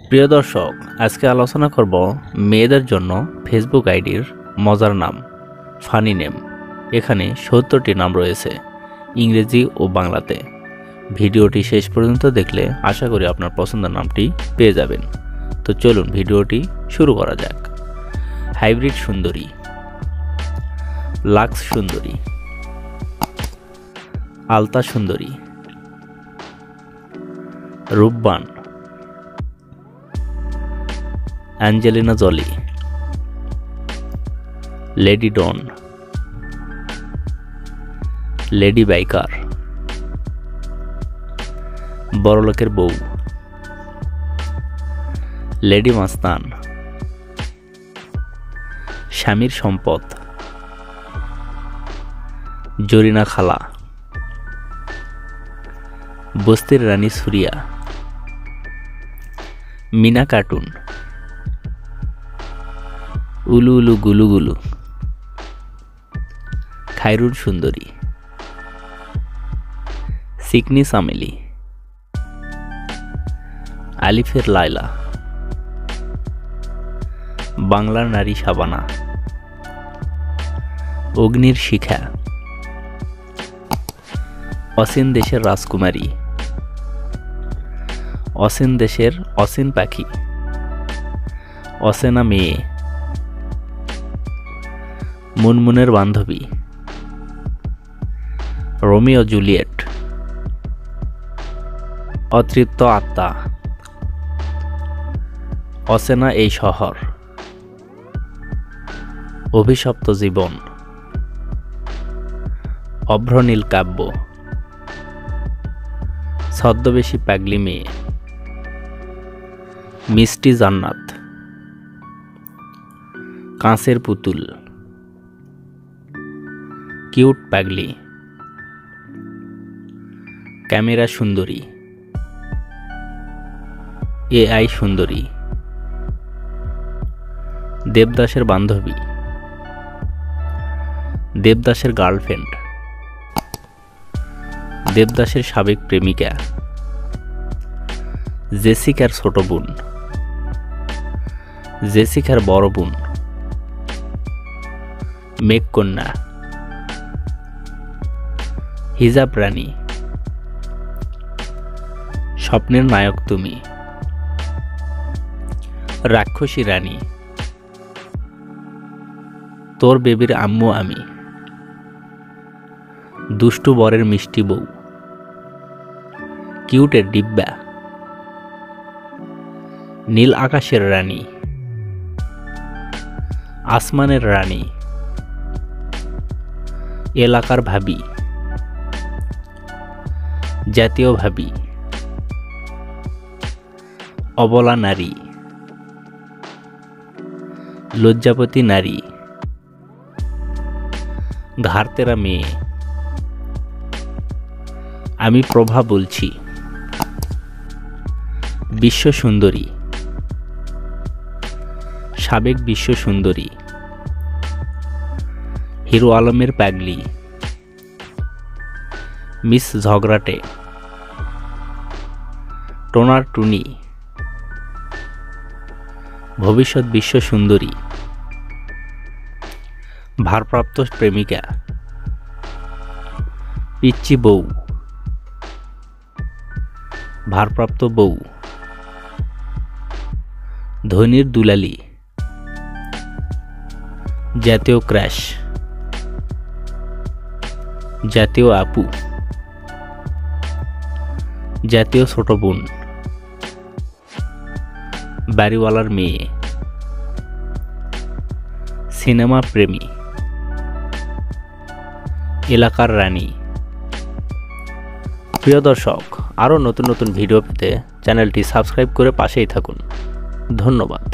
প্রিয় দর্শক, আজকে আলোচনা করব মেয়েদের জন্য ফেসবুক আইডির মজার নাম, ফানি নেম। এখানে 70টি নাম রয়েছে ইংরেজি ও বাংলাতে। ভিডিওটি শেষ পর্যন্ত দেখলে আশা করি আপনার পছন্দের নামটি পেয়ে যাবেন। তো চলুন ভিডিওটি শুরু করা যাক। হাইব্রিড সুন্দরী, লাক্স সুন্দরী, আলতা সুন্দরী, রূপবান, অ্যাঞ্জেলিনা জলি, লেডি ডন, লেডি বাইকার, বড়লোকের বউ, লেডি মাস্তান, স্বামীর সম্পদ, জরিনা খালা, বস্তির রানী সুরিয়া, মিনা কার্টুন, উলু উলু গুলু গুলু, খায়রুন সুন্দরী, সিকনি সামেলি, আলিফের লায়লা, বাংলার নারী শাবানা, অগ্নির শিখা, অসীন দেশের রাজকুমারী, অসীন দেশের অসীন পাখি, অসেনা মেয়ে, মুনমুনের বান্ধবী, রোমিও জুলিয়েট, অতৃপ্ত আত্মা, অচেনা এই শহর, অভিশপ্ত জীবন, অভ্রনীল কাব্য, ছদ্মবেশী পাগলি মেয়ে, মিষ্টি জান্নাত, কাঁচের পুতুল, কিউট পাগলি, ক্যামেরা সুন্দরী, এআই সুন্দরী, দেবদাসের বান্ধবী, দেবদাসের গার্লফ্রেন্ড, দেবদাসের সাবেক প্রেমিকা, জেসিকার ছোট বোন, জেসিকার বড় বোন, মেঘকন্যা, হিজাব রানী, স্বপ্নের নায়ক তুমি, রাক্ষসী রানী, তোর বেবির আম্মু আমি, দুষ্টু বরের মিষ্টি বউ, কিউটের ডিব্বা, নীল আকাশের রানী, আসমানের রানী, এলাকার ভাবি, জাতীয় ভাবি, অবলা নারী, লজ্জাপতি নারী, ঘাড়তেরা মেয়ে, আমি প্রভা বলছি, বিশ্ব সুন্দরী, সাবেক বিশ্ব সুন্দরী, হিরো আলমের পাগলি, মিস ঝগড়াটে, টোনার টুনি, ভবিষ্যৎ বিশ্ব সুন্দরী, ভারপ্রাপ্ত প্রেমিকা, পিচ্চি বউ, ভারপ্রাপ্ত বউ, ধনির দুলালি, জাতীয় ক্র্যাশ, জাতীয় আপু, জাতীয় ছোট বোন, বাড়িওয়ালার মেয়ে, সিনেমা প্রেমী, এলাকার রানী। প্রিয় দর্শক, আরও নতুন নতুন ভিডিও পেতে চ্যানেলটি সাবস্ক্রাইব করে পাশেই থাকুন। ধন্যবাদ।